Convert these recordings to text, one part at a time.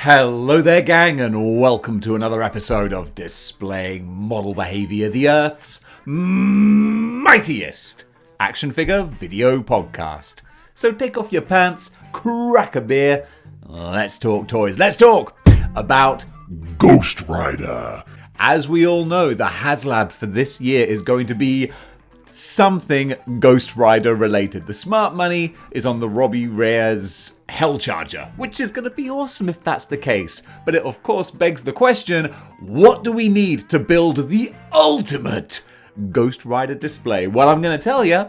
Hello there, gang, and welcome to another episode of Displaying Model Behaviour, the Earth's mightiest action figure video podcast. So take off your pants, crack a beer, let's talk toys. Let's talk about Ghost Rider. As we all know, the Haslab for this year is going to be something Ghost Rider related. The smart money is on the Robbie Reyes Hellcharger, which is going to be awesome if that's the case. But it of course begs the question, what do we need to build the ultimate Ghost Rider display? Well, I'm going to tell you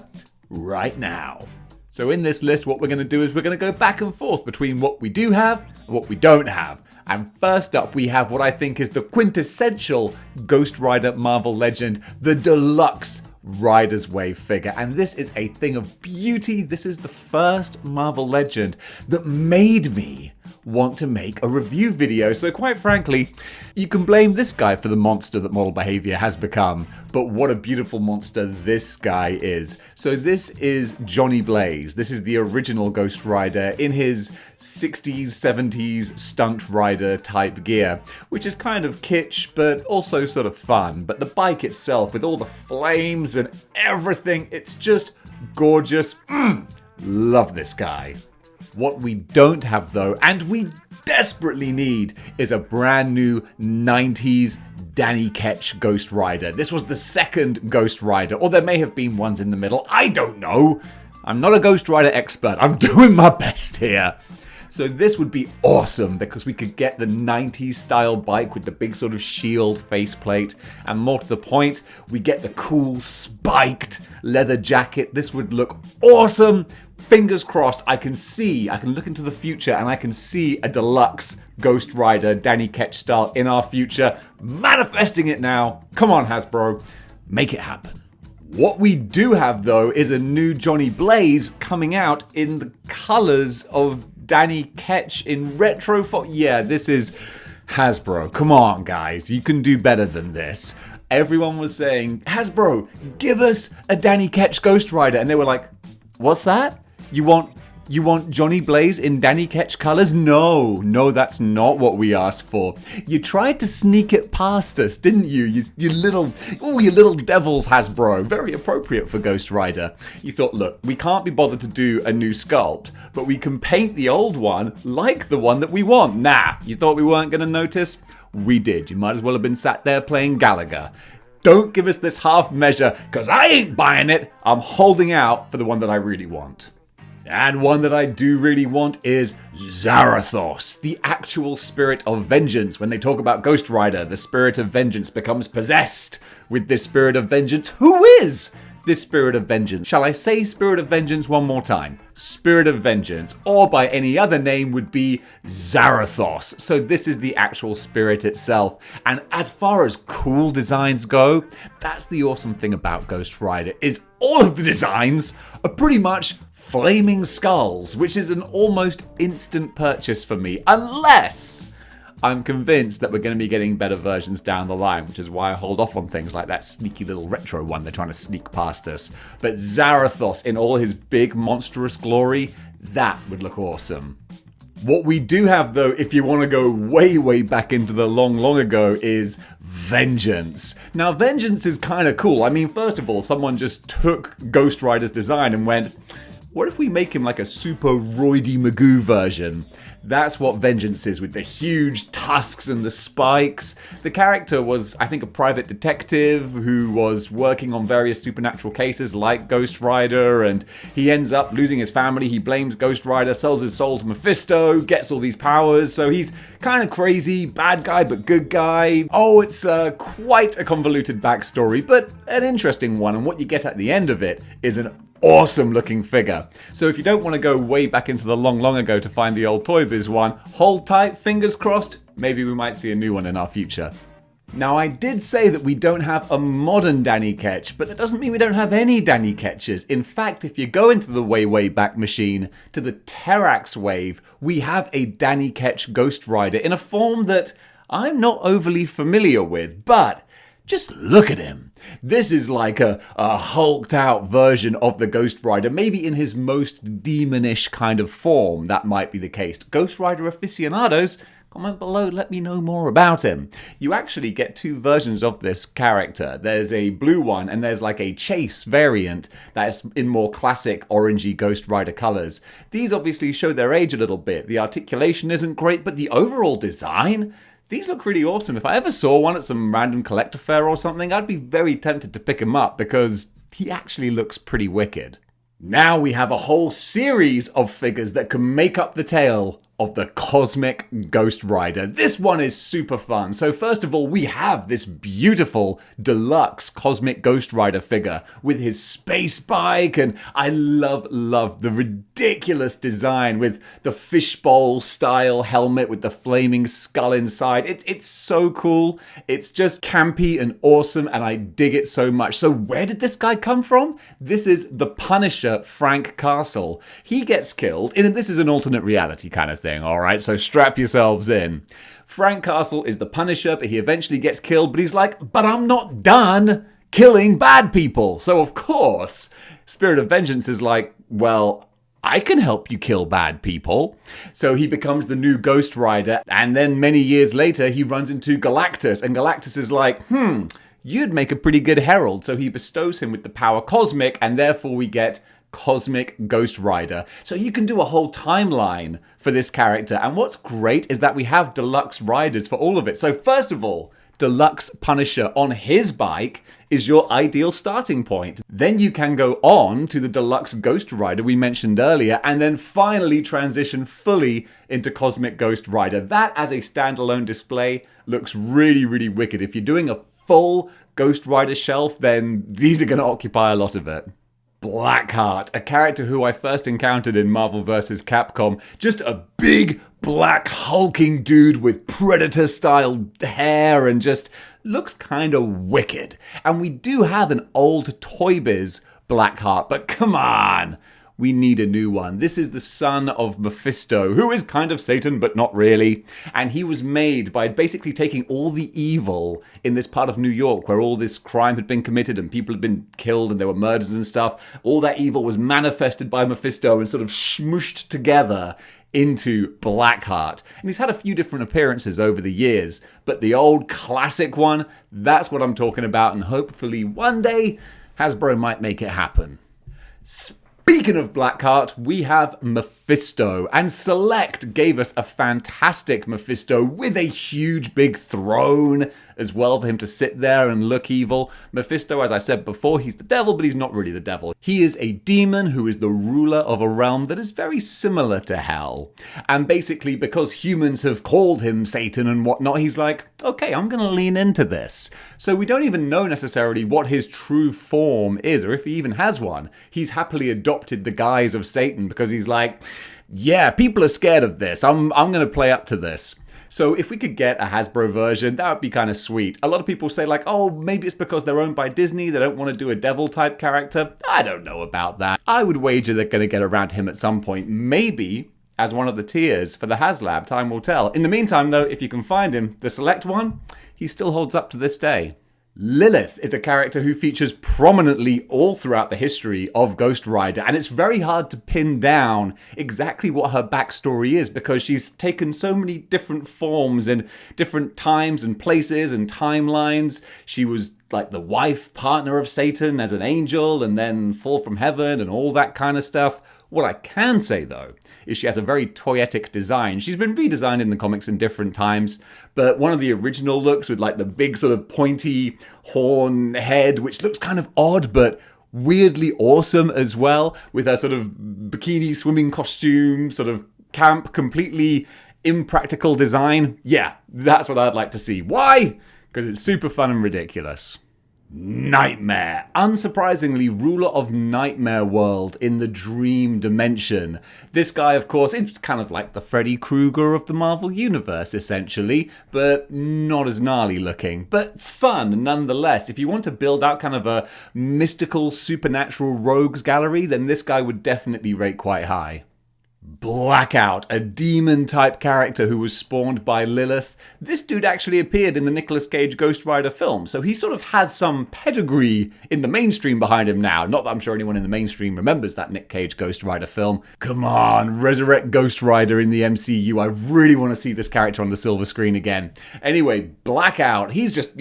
right now. So in this list, what we're going to do is we're going to go back and forth between what we do have and what we don't have. And first up, we have what I think is the quintessential Ghost Rider Marvel Legend, the deluxe Rider's Way figure. And this is a thing of beauty. This is the first Marvel Legend that made me want to make a review video. So quite frankly, you can blame this guy for the monster that Model Behaviour has become, but what a beautiful monster this guy is. So this is Johnny Blaze. This is the original Ghost Rider in his 60s, 70s stunt rider type gear, which is kind of kitsch, but also sort of fun. But the bike itself, with all the flames and everything, it's just gorgeous. Love this guy. What we don't have though, and we desperately need, is a brand new 90s Danny Ketch Ghost Rider. This was the second Ghost Rider, or there may have been ones in the middle. I don't know. I'm not a Ghost Rider expert. I'm doing my best here. So this would be awesome because we could get the 90s style bike with the big sort of shield faceplate, and more to the point, we get the cool spiked leather jacket. This would look awesome. Fingers crossed, I can look into the future and I can see a deluxe Ghost Rider Danny Ketch style in our future. Manifesting it now. Come on, Hasbro. Make it happen. What we do have though is a new Johnny Blaze coming out in the colors of Danny Ketch in retro. Yeah, this is Hasbro. Come on, guys. You can do better than this. Everyone was saying, Hasbro, give us a Danny Ketch Ghost Rider. And they were like, what's that? You want Johnny Blaze in Danny Ketch colors? No, that's not what we asked for. You tried to sneak it past us, didn't you? You little devils, Hasbro. Very appropriate for Ghost Rider. You thought, look, we can't be bothered to do a new sculpt, but we can paint the old one like the one that we want. Nah, you thought we weren't going to notice? We did. You might as well have been sat there playing Gallagher. Don't give us this half measure, because I ain't buying it. I'm holding out for the one that I really want. And one that I do really want is Zarathos, the actual spirit of vengeance. When they talk about Ghost Rider, the spirit of vengeance becomes possessed with this spirit of vengeance. Who is this spirit of vengeance? Shall I say spirit of vengeance one more time? Spirit of vengeance, or by any other name, would be Zarathos. So this is the actual spirit itself. And as far as cool designs go, that's the awesome thing about Ghost Rider, is all of the designs are pretty much flaming skulls, which is an almost instant purchase for me, unless I'm convinced that we're going to be getting better versions down the line, which is why I hold off on things like that sneaky little retro one they're trying to sneak past us. But Zarathos in all his big monstrous glory, that would look awesome. What we do have though, if you want to go way back into the long ago, is Vengeance. Now Vengeance is kind of cool. I mean, first of all, someone just took Ghost Rider's design and went, what if we make him like a super roidy Magoo version? That's what Vengeance is, with the huge tusks and the spikes. The character was, I think, a private detective who was working on various supernatural cases like Ghost Rider, and he ends up losing his family. He blames Ghost Rider, sells his soul to Mephisto, gets all these powers. So he's kind of crazy, bad guy but good guy. Oh, it's quite a convoluted backstory, but an interesting one. And what you get at the end of it is an awesome looking figure. So if you don't want to go way back into the long ago to find the old Toy Biz one, hold tight, fingers crossed, maybe we might see a new one in our future. Now I did say that we don't have a modern Danny Ketch, but that doesn't mean we don't have any Danny Ketches. In fact, if you go into the way back machine to the Terrax wave, we have a Danny Ketch Ghost Rider in a form that I'm not overly familiar with, but just look at him. This is like a hulked out version of the Ghost Rider, maybe in his most demonish kind of form. That might be the case. Ghost Rider aficionados Comment below, let me know more about him. You actually get two versions of this character. There's a blue one and there's like a chase variant that's in more classic orangey Ghost Rider colors. These obviously show their age a little bit. The articulation isn't great, but the overall design, these look really awesome. If I ever saw one at some random collector fair or something, I'd be very tempted to pick him up because he actually looks pretty wicked. Now we have a whole series of figures that can make up the tale of the Cosmic Ghost Rider. This one is super fun. So first of all, we have this beautiful deluxe Cosmic Ghost Rider figure with his space bike, and I love the ridiculous design with the fishbowl style helmet with the flaming skull inside. It's so cool. It's just campy and awesome, and I dig it so much. So where did this guy come from? This is the Punisher, Frank Castle. He gets killed, and this is an alternate reality kind of thing. Alright, so strap yourselves in. Frank Castle is the Punisher, but he eventually gets killed, but he's like, but I'm not done killing bad people. So of course, Spirit of Vengeance is like, well, I can help you kill bad people. So he becomes the new Ghost Rider, and then many years later, he runs into Galactus, and Galactus is like, you'd make a pretty good herald. So he bestows him with the power Cosmic, and therefore we get Cosmic Ghost Rider. So you can do a whole timeline for this character. And what's great is that we have deluxe riders for all of it. So first of all, Deluxe Punisher on his bike is your ideal starting point. Then you can go on to the Deluxe Ghost Rider we mentioned earlier, and then finally transition fully into Cosmic Ghost Rider. That as a standalone display looks really, really wicked. If you're doing a full Ghost Rider shelf, then these are going to occupy a lot of it. Blackheart, a character who I first encountered in Marvel vs. Capcom. Just a big, black, hulking dude with Predator-style hair and just looks kind of wicked. And we do have an old Toy Biz Blackheart, but come on! We need a new one. This is the son of Mephisto, who is kind of Satan, but not really. And he was made by basically taking all the evil in this part of New York where all this crime had been committed and people had been killed and there were murders and stuff. All that evil was manifested by Mephisto and sort of smooshed together into Blackheart. And he's had a few different appearances over the years, but the old classic one, that's what I'm talking about, and hopefully one day Hasbro might make it happen. Speaking of Blackheart, we have Mephisto, and Select gave us a fantastic Mephisto with a huge big throne as well for him to sit there and look evil. Mephisto, as I said before, he's the devil, but he's not really the devil. He is a demon who is the ruler of a realm that is very similar to hell. And basically, because humans have called him Satan and whatnot, he's like, okay, I'm going to lean into this. So we don't even know necessarily what his true form is, or if he even has one. He's happily adopted the guise of Satan because he's like, yeah, people are scared of this. I'm going to play up to this. So if we could get a Hasbro version, that would be kind of sweet. A lot of people say like, oh, maybe it's because they're owned by Disney, they don't want to do a devil type character. I don't know about that. I would wager they're going to get around him at some point, maybe as one of the tiers for the Haslab, time will tell. In the meantime though, if you can find him, the Select one, he still holds up to this day. Lilith is a character who features prominently all throughout the history of Ghost Rider, and it's very hard to pin down exactly what her backstory is because she's taken so many different forms in different times and places and timelines. She was like the wife, partner of Satan as an angel, and then fall from heaven and all that kind of stuff. What I can say, though, is she has a very toyetic design. She's been redesigned in the comics in different times, but one of the original looks with like the big sort of pointy horn head, which looks kind of odd, but weirdly awesome as well, with her sort of bikini swimming costume, sort of camp, completely impractical design. Yeah, that's what I'd like to see. Why? Because it's super fun and ridiculous. Nightmare. Unsurprisingly, ruler of Nightmare World in the Dream Dimension. This guy, of course, is kind of like the Freddy Krueger of the Marvel Universe, essentially, but not as gnarly looking. But fun, nonetheless. If you want to build out kind of a mystical, supernatural rogues gallery, then this guy would definitely rate quite high. Blackout, a demon-type character who was spawned by Lilith. This dude actually appeared in the Nicolas Cage Ghost Rider film, so he sort of has some pedigree in the mainstream behind him now. Not that I'm sure anyone in the mainstream remembers that Nick Cage Ghost Rider film. Come on, resurrect Ghost Rider in the MCU. I really want to see this character on the silver screen again. Anyway, Blackout, he's just,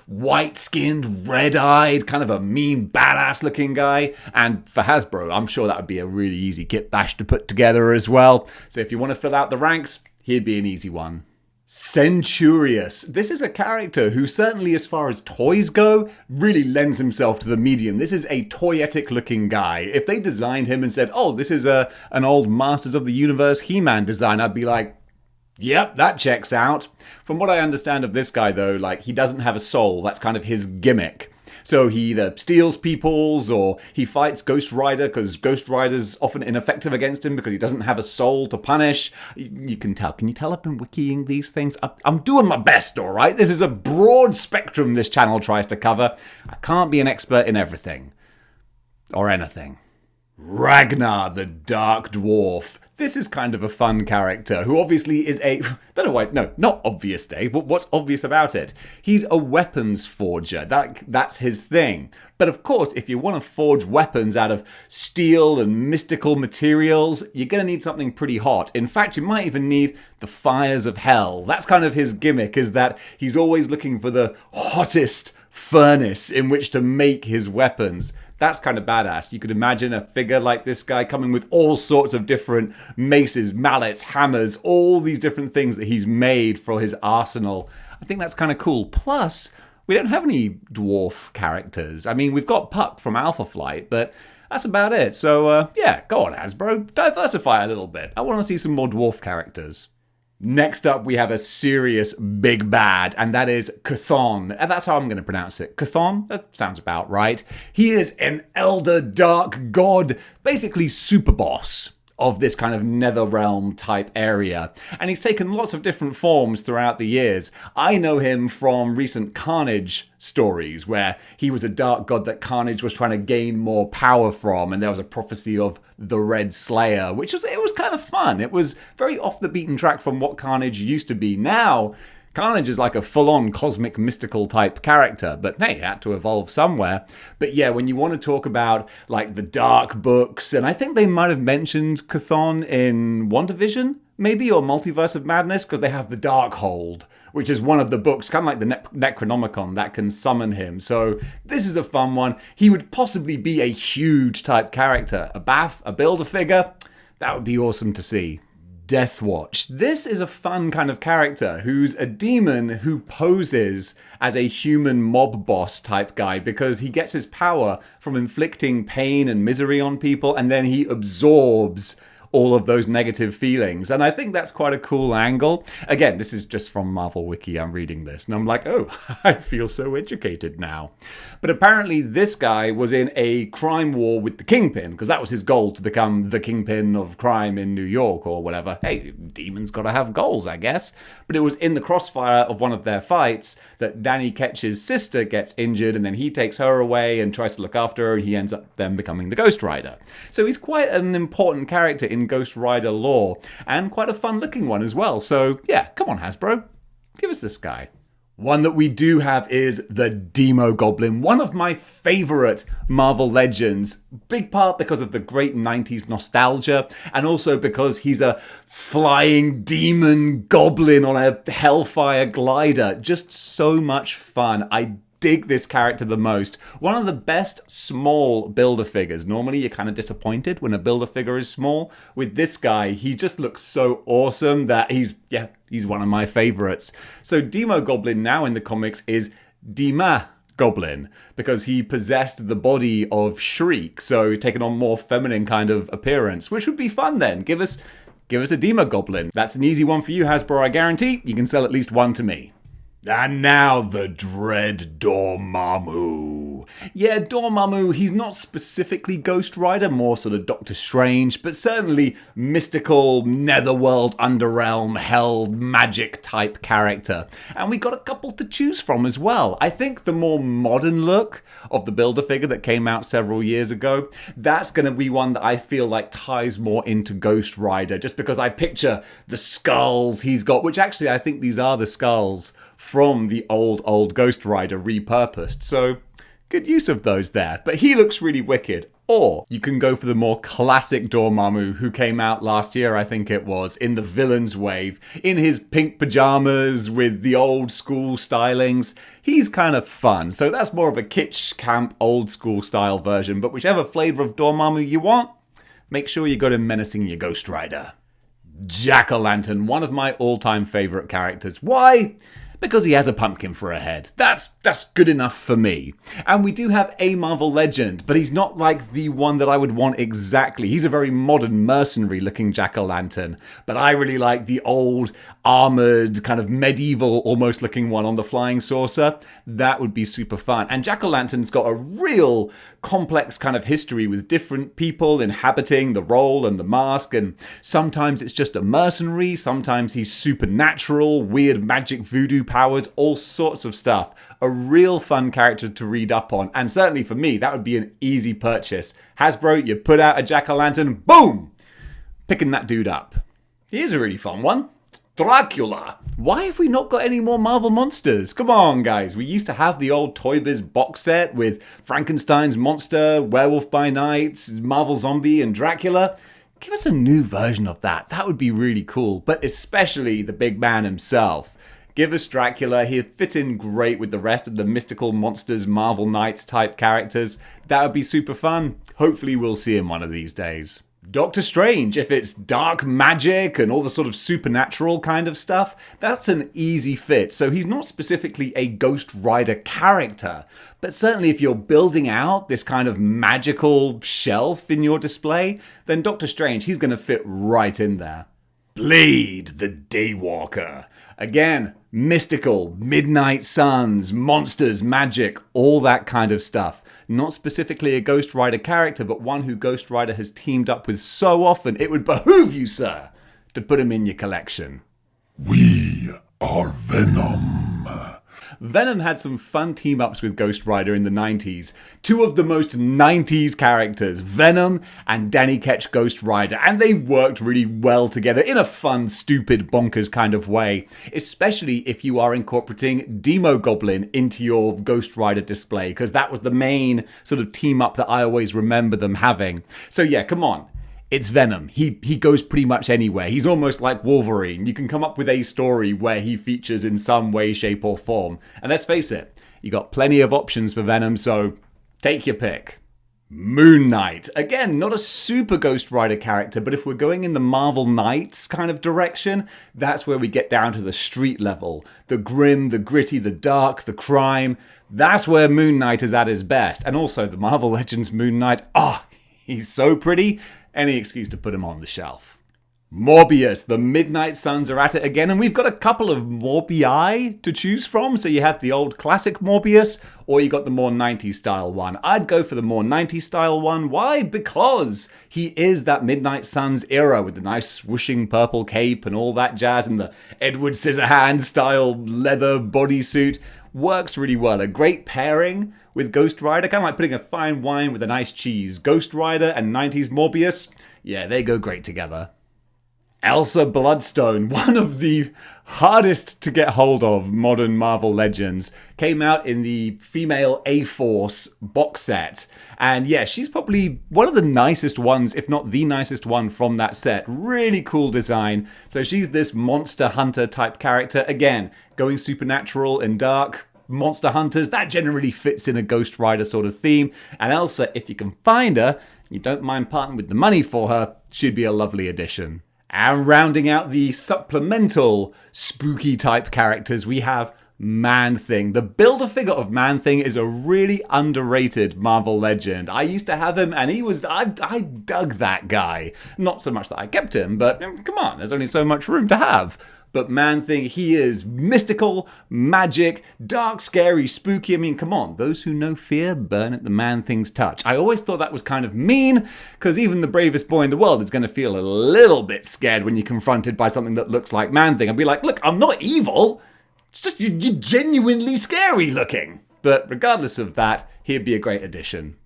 white-skinned, red-eyed, kind of a mean, badass-looking guy. And for Hasbro, I'm sure that would be a really easy kit bash to put together as well. So if you want to fill out the ranks, he'd be an easy one. Centurious. This is a character who certainly as far as toys go, really lends himself to the medium. This is a toyetic looking guy. If they designed him and said, oh, this is an old Masters of the Universe He-Man design, I'd be like, yep, that checks out. From what I understand of this guy though, he doesn't have a soul. That's kind of his gimmick. So he either steals people's or he fights Ghost Rider because Ghost Rider's often ineffective against him because he doesn't have a soul to punish. You can tell. Can you tell I've been wikiing these things? I'm doing my best, all right? This is a broad spectrum this channel tries to cover. I can't be an expert in everything. Or anything. Ragnar, the Dark Dwarf. This is kind of a fun character who obviously is don't know why, no, not obvious, Dave, but what's obvious about it? He's a weapons forger, that's his thing. But of course, if you want to forge weapons out of steel and mystical materials, you're going to need something pretty hot. In fact, you might even need the fires of hell. That's kind of his gimmick, is that he's always looking for the hottest furnace in which to make his weapons. That's kind of badass. You could imagine a figure like this guy coming with all sorts of different maces, mallets, hammers, all these different things that he's made for his arsenal. I think that's kind of cool. Plus, we don't have any dwarf characters. I mean, we've got Puck from Alpha Flight, but that's about it. So, yeah, go on, Hasbro. Diversify a little bit. I want to see some more dwarf characters. Next up, we have a serious big bad, and that is Chthon. And that's how I'm going to pronounce it. Chthon? That sounds about right. He is an elder dark god, basically super boss of this kind of Netherrealm type area. And he's taken lots of different forms throughout the years. I know him from recent Carnage stories where he was a dark god that Carnage was trying to gain more power from, and there was a prophecy of the Red Slayer, it was kind of fun. It was very off the beaten track from what Carnage used to be. Now, Carnage is like a full-on cosmic mystical type character, but hey, it had to evolve somewhere. But yeah, when you want to talk about the dark books, and I think they might have mentioned Chthon in WandaVision, maybe, or Multiverse of Madness, because they have the Darkhold, which is one of the books, kind of like the Necronomicon, that can summon him. So this is a fun one. He would possibly be a huge type character. A Bath, a Build-A-Figure, that would be awesome to see. Deathwatch. This is a fun kind of character who's a demon who poses as a human mob boss type guy because he gets his power from inflicting pain and misery on people, and then he absorbs all of those negative feelings. And I think that's quite a cool angle. Again, this is just from Marvel Wiki. I'm reading this and I'm like, oh, I feel so educated now. But apparently this guy was in a crime war with the Kingpin, because that was his goal, to become the Kingpin of crime in New York or whatever. Hey, demons gotta have goals, I guess. But it was in the crossfire of one of their fights that Danny Ketch's sister gets injured, and then he takes her away and tries to look after her, and he ends up then becoming the Ghost Rider. So he's quite an important character in Ghost Rider lore, and quite a fun looking one as well. So yeah, come on Hasbro, give us this guy. One that we do have is the Dima Goblin, one of my favorite Marvel Legends, big part because of the great 90s nostalgia, and also because he's a flying demon goblin on a hellfire glider. Just so much fun. I dig this character the most. One of the best small Build-A-Figures. Normally you're kind of disappointed when a Build-A-Figure is small. With this guy, he just looks so awesome that he's one of my favorites. So Dima Goblin now in the comics is Dima Goblin, because he possessed the body of Shriek, so taking on more feminine kind of appearance, which would be fun then. Give us a Dima Goblin. That's an easy one for you, Hasbro, I guarantee. You can sell at least one to me. And now the dread Dormammu. Yeah, Dormammu, he's not specifically Ghost Rider, more sort of Doctor Strange, but certainly mystical, netherworld, underrealm, hell, magic type character. And we got a couple to choose from as well. I think the more modern look of the Build-A-Figure that came out several years ago, that's going to be one that I feel like ties more into Ghost Rider, just because I picture the skulls he's got, which actually I think these are the skulls from the old Ghost Rider repurposed. So good use of those there. But he looks really wicked. Or you can go for the more classic Dormammu who came out last year, I think it was, in the villains wave, in his pink pajamas with the old school stylings. He's kind of fun. So that's more of a kitsch camp old school style version. But whichever flavor of Dormammu you want, make sure you got him menacing your Ghost Rider. Jack-o'-lantern, one of my all-time favorite characters. Why? Because he has a pumpkin for a head. That's good enough for me. And we do have a Marvel legend, but he's not like the one that I would want exactly. He's a very modern, mercenary-looking Jack-o'-lantern, but I really like the old, armored, kind of medieval, almost-looking one on the flying saucer. That would be super fun. And Jack-o'-lantern's got a real complex kind of history with different people inhabiting the role and the mask, and sometimes it's just a mercenary, sometimes he's supernatural, weird magic voodoo powers, all sorts of stuff. A real fun character to read up on, and certainly for me, that would be an easy purchase. Hasbro, you put out a Jack-o'-lantern, boom! Picking that dude up. Here's a really fun one. Dracula. Why have we not got any more Marvel monsters? Come on, guys. We used to have the old Toy Biz box set with Frankenstein's monster, Werewolf by Night, Marvel Zombie, and Dracula. Give us a new version of that. That would be really cool, but especially the big man himself. Give us Dracula. He'd fit in great with the rest of the mystical monsters, Marvel Knights type characters. That would be super fun. Hopefully we'll see him one of these days. Doctor Strange, if it's dark magic and all the sort of supernatural kind of stuff, that's an easy fit. So he's not specifically a Ghost Rider character, but certainly if you're building out this kind of magical shelf in your display, then Doctor Strange, he's going to fit right in there. Blade, the Daywalker. Again, mystical, midnight suns, monsters, magic, all that kind of stuff. Not specifically a Ghost Rider character, but one who Ghost Rider has teamed up with so often, it would behoove you, sir, to put him in your collection. We are Venom. Venom had some fun team-ups with Ghost Rider in the 90s. Two of the most 90s characters, Venom and Danny Ketch Ghost Rider, and they worked really well together in a fun, stupid, bonkers kind of way, especially if you are incorporating Dima Goblin into your Ghost Rider display, because that was the main sort of team-up that I always remember them having. So yeah, come on. It's Venom. He goes pretty much anywhere. He's almost like Wolverine. You can come up with a story where he features in some way, shape, or form. And let's face it, you got plenty of options for Venom, so take your pick. Moon Knight. Again, not a super Ghost Rider character, but if we're going in the Marvel Knights kind of direction, that's where we get down to the street level. The grim, the gritty, the dark, the crime. That's where Moon Knight is at his best. And also the Marvel Legends Moon Knight. He's so pretty. Any excuse to put him on the shelf. Morbius, the Midnight Suns are at it again, and we've got a couple of Morbii to choose from. So you have the old classic Morbius, or you got the more 90s style one. I'd go for the more 90s style one. Why? Because he is that Midnight Suns era with the nice swooshing purple cape and all that jazz, and the Edward Scissorhands style leather bodysuit. Works really well. A great pairing with Ghost Rider, kind of like putting a fine wine with a nice cheese. Ghost Rider and 90s Morbius, yeah, they go great together. Elsa Bloodstone, one of the hardest to get hold of modern Marvel Legends, came out in the female A-Force box set. And yeah, she's probably one of the nicest ones, if not the nicest one from that set. Really cool design. So she's this monster hunter type character. Again, going supernatural and dark. Monster hunters, that generally fits in a Ghost Rider sort of theme. And Elsa, if you can find her, you don't mind parting with the money for her, she'd be a lovely addition. And rounding out the supplemental spooky type characters, we have Man-Thing. The Build-A-Figure of Man-Thing is a really underrated Marvel legend. I used to have him, and I dug that guy. Not so much that I kept him, but come on, there's only so much room to have. But Man-Thing, he is mystical, magic, dark, scary, spooky. I mean, come on, those who know fear burn at the Man-Thing's touch. I always thought that was kind of mean, because even the bravest boy in the world is going to feel a little bit scared when you're confronted by something that looks like Man-Thing. I'd be like, look, I'm not evil. It's just you're genuinely scary looking. But regardless of that, he'd be a great addition.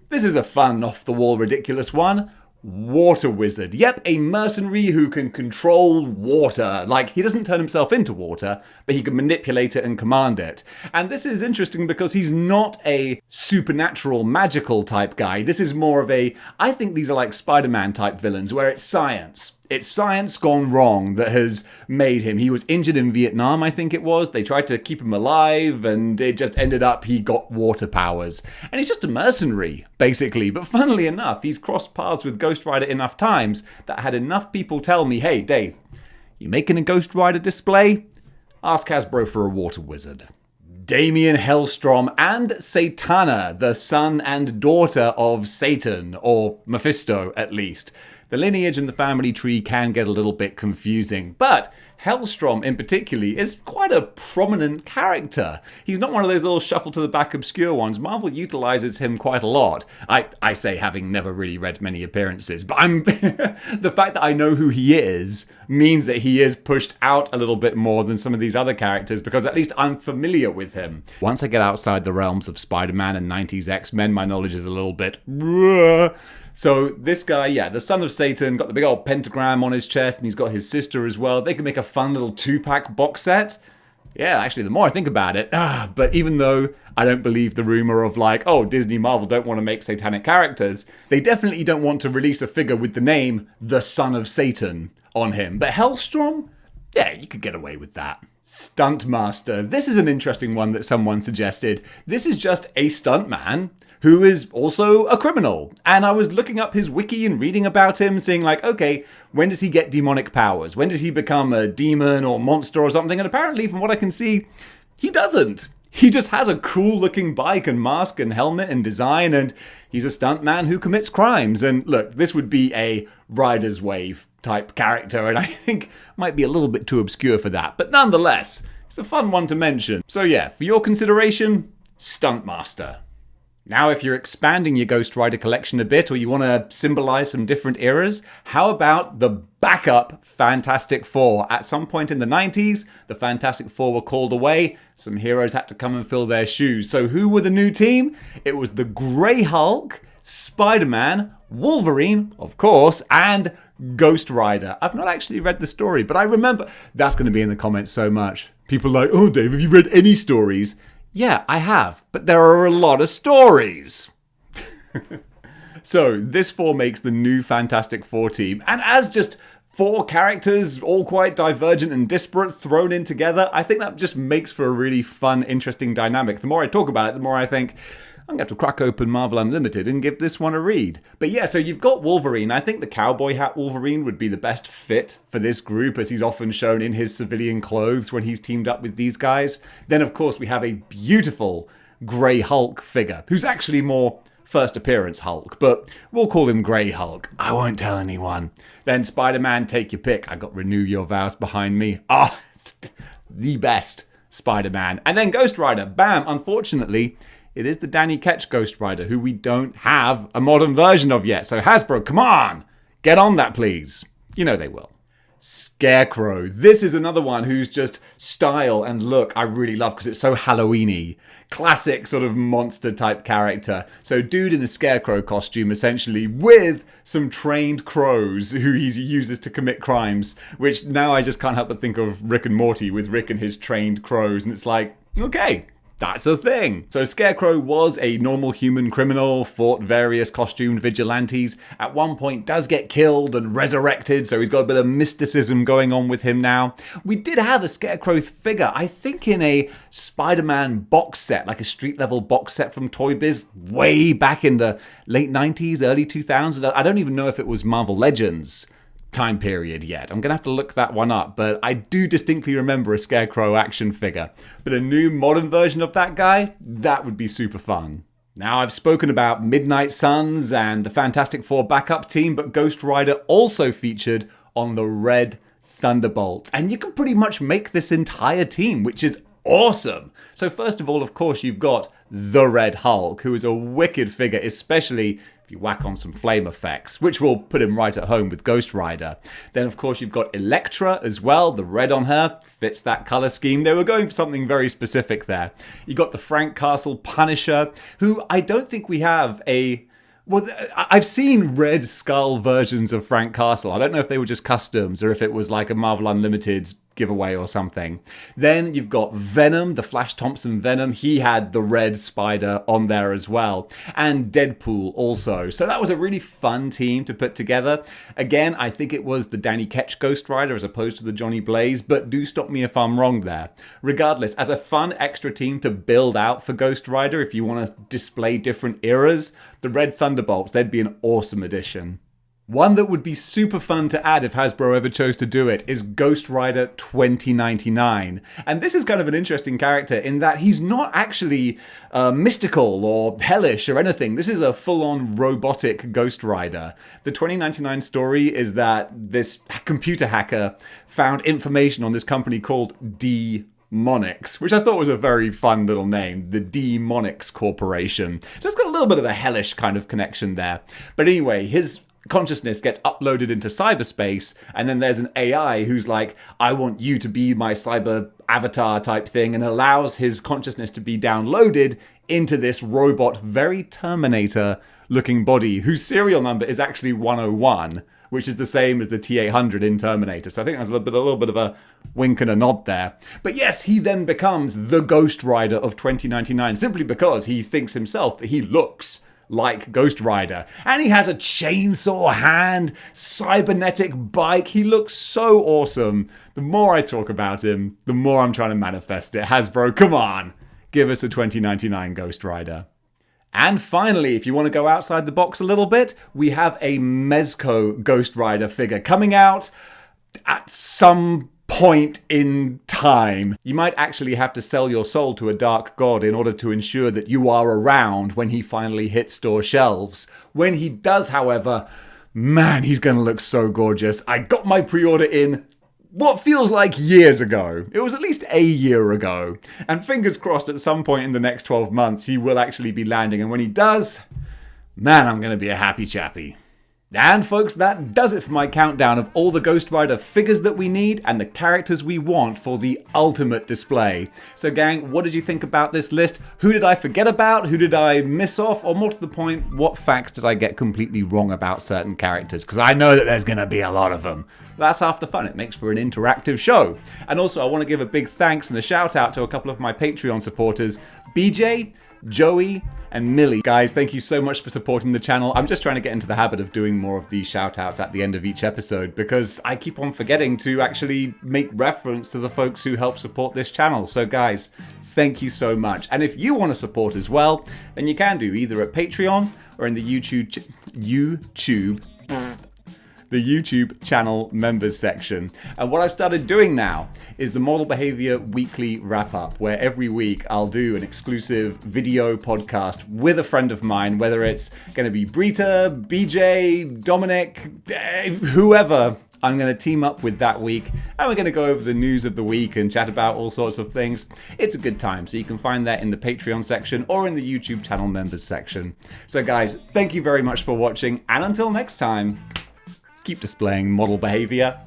This is a fun, off-the-wall, ridiculous one. Water Wizard. Yep, a mercenary who can control water. Like, he doesn't turn himself into water, but he can manipulate it and command it. And this is interesting because he's not a supernatural, magical type guy. This is more of a, I think these are like Spider-Man type villains, where it's science. It's science gone wrong that has made him. He was injured in Vietnam, I think it was. They tried to keep him alive, and it just ended up he got water powers. And he's just a mercenary, basically. But funnily enough, he's crossed paths with Ghost Rider enough times that I had enough people tell me, hey, Dave, you making a Ghost Rider display? Ask Hasbro for a water wizard. Damien Hellstrom and Satana, the son and daughter of Satan, or Mephisto at least. The lineage and the family tree can get a little bit confusing, but Hellstrom in particular is quite a prominent character. He's not one of those little shuffle to the back obscure ones. Marvel utilizes him quite a lot. I say having never really read many appearances, but the fact that I know who he is means that he is pushed out a little bit more than some of these other characters because at least I'm familiar with him. Once I get outside the realms of Spider-Man and 90s X-Men, my knowledge is a little bit... So this guy, yeah, the son of Satan, got the big old pentagram on his chest, and he's got his sister as well. They can make a fun little 2-pack box set. Yeah, actually, the more I think about it, but even though I don't believe the rumor of like, oh, Disney, Marvel don't want to make satanic characters, they definitely don't want to release a figure with the name The Son of Satan on him. But Hellstrom? Yeah, you could get away with that. Stuntmaster. This is an interesting one that someone suggested. This is just a stuntman who is also a criminal. And I was looking up his wiki and reading about him, saying like, okay, when does he get demonic powers? When does he become a demon or monster or something? And apparently, from what I can see, he doesn't. He just has a cool looking bike and mask and helmet and design, and he's a stuntman who commits crimes. And look, this would be a Rider's Wave type character, and I think might be a little bit too obscure for that. But nonetheless, it's a fun one to mention. So yeah, for your consideration, Stuntmaster. Now, if you're expanding your Ghost Rider collection a bit, or you want to symbolize some different eras, how about the backup Fantastic Four? At some point in the 90s, the Fantastic Four were called away. Some heroes had to come and fill their shoes. So who were the new team? It was the Grey Hulk, Spider-Man, Wolverine, of course, and Ghost Rider. I've not actually read the story, but I remember... That's going to be in the comments so much. People are like, oh, Dave, have you read any stories? Yeah, I have, but there are a lot of stories. So, this four makes the new Fantastic Four team, and as just 4 characters, all quite divergent and disparate, thrown in together, I think that just makes for a really fun, interesting dynamic. The more I talk about it, the more I think, I'm going to have to crack open Marvel Unlimited and give this one a read. But yeah, so you've got Wolverine. I think the cowboy hat Wolverine would be the best fit for this group, as he's often shown in his civilian clothes when he's teamed up with these guys. Then, of course, we have a beautiful Grey Hulk figure, who's actually more first appearance Hulk, but we'll call him Grey Hulk. I won't tell anyone. Then Spider-Man, take your pick. I got Renew Your Vows behind me. The best Spider-Man. And then Ghost Rider. Bam! Unfortunately, it is the Danny Ketch Ghost Rider, who we don't have a modern version of yet. So Hasbro, come on! Get on that, please. You know they will. Scarecrow. This is another one who's just style and look I really love because it's so Halloween-y. Classic sort of monster type character. So dude in a Scarecrow costume essentially with some trained crows who he uses to commit crimes. Which now I just can't help but think of Rick and Morty with Rick and his trained crows. And it's like, okay, that's a thing. So Scarecrow was a normal human criminal, fought various costumed vigilantes, at one point does get killed and resurrected, so he's got a bit of mysticism going on with him now. We did have a Scarecrow figure, I think in a Spider-Man box set, like a street level box set from Toy Biz, way back in the late 90s, early 2000s. I don't even know if it was Marvel Legends time period yet. I'm gonna have to look that one up, but I do distinctly remember a Scarecrow action figure. But a new modern version of that guy, that would be super fun. Now, I've spoken about Midnight Suns and the Fantastic Four backup team, but Ghost Rider also featured on the Red Thunderbolts. And you can pretty much make this entire team, which is awesome. So first of all, of course, you've got the Red Hulk, who is a wicked figure, especially if you whack on some flame effects, which will put him right at home with Ghost Rider. Then, of course, you've got Elektra as well. The red on her fits that color scheme. They were going for something very specific there. You got the Frank Castle Punisher, who I don't think we have a... Well, I've seen Red Skull versions of Frank Castle. I don't know if they were just customs or if it was like a Marvel Unlimited giveaway or something. Then you've got Venom, the Flash Thompson Venom. He had the red spider on there as well. And Deadpool also. So that was a really fun team to put together. Again, I think it was the Danny Ketch Ghost Rider as opposed to the Johnny Blaze, but do stop me if I'm wrong there. Regardless, as a fun extra team to build out for Ghost Rider, if you want to display different eras, the Red Thunderbolts, they'd be an awesome addition. One that would be super fun to add if Hasbro ever chose to do it is Ghost Rider 2099. And this is kind of an interesting character in that he's not actually mystical or hellish or anything. This is a full-on robotic Ghost Rider. The 2099 story is that this computer hacker found information on this company called Monix, which I thought was a very fun little name, the Monix Corporation. So it's got a little bit of a hellish kind of connection there. But anyway, his consciousness gets uploaded into cyberspace, and then there's an AI who's like, I want you to be my cyber avatar type thing, and allows his consciousness to be downloaded into this robot, very Terminator looking body, whose serial number is actually 101, which is the same as the T-800 in Terminator. So I think there's a little bit of a wink and a nod there. But yes, he then becomes the Ghost Rider of 2099, simply because he thinks himself that he looks like Ghost Rider. And he has a chainsaw hand, cybernetic bike. He looks so awesome. The more I talk about him, the more I'm trying to manifest it. Hasbro, come on, give us a 2099 Ghost Rider. And finally, if you want to go outside the box a little bit, we have a Mezco Ghost Rider figure coming out at some point in time. You might actually have to sell your soul to a dark god in order to ensure that you are around when he finally hits store shelves. When he does, however, man, he's going to look so gorgeous. I got my pre-order in what feels like years ago. It was at least a year ago. And fingers crossed at some point in the next 12 months he will actually be landing. And when he does, man, I'm going to be a happy chappy. And folks, that does it for my countdown of all the Ghost Rider figures that we need and the characters we want for the ultimate display. So gang, what did you think about this list? Who did I forget about? Who did I miss off? Or more to the point, what facts did I get completely wrong about certain characters? Because I know that there's going to be a lot of them. But that's half the fun. It makes for an interactive show. And also, I want to give a big thanks and a shout out to a couple of my Patreon supporters, BJ, Joey, and Millie. Guys, thank you so much for supporting the channel. I'm just trying to get into the habit of doing more of these shout-outs at the end of each episode because I keep on forgetting to actually make reference to the folks who help support this channel. So guys, thank you so much. And if you want to support as well, then you can do either at Patreon or in the YouTube channel members section. And what I've started doing now is the Model Behaviour weekly wrap-up, where every week I'll do an exclusive video podcast with a friend of mine, whether it's going to be Brita, BJ, Dominic, whoever I'm going to team up with that week, and we're going to go over the news of the week and chat about all sorts of things. It's a good time, so you can find that in the Patreon section or in the YouTube channel members section. So guys, thank you very much for watching, and until next time, keep displaying model behavior.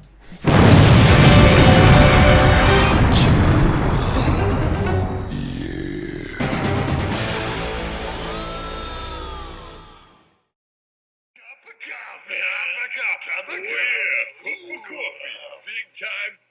Cup of coffee. Big time.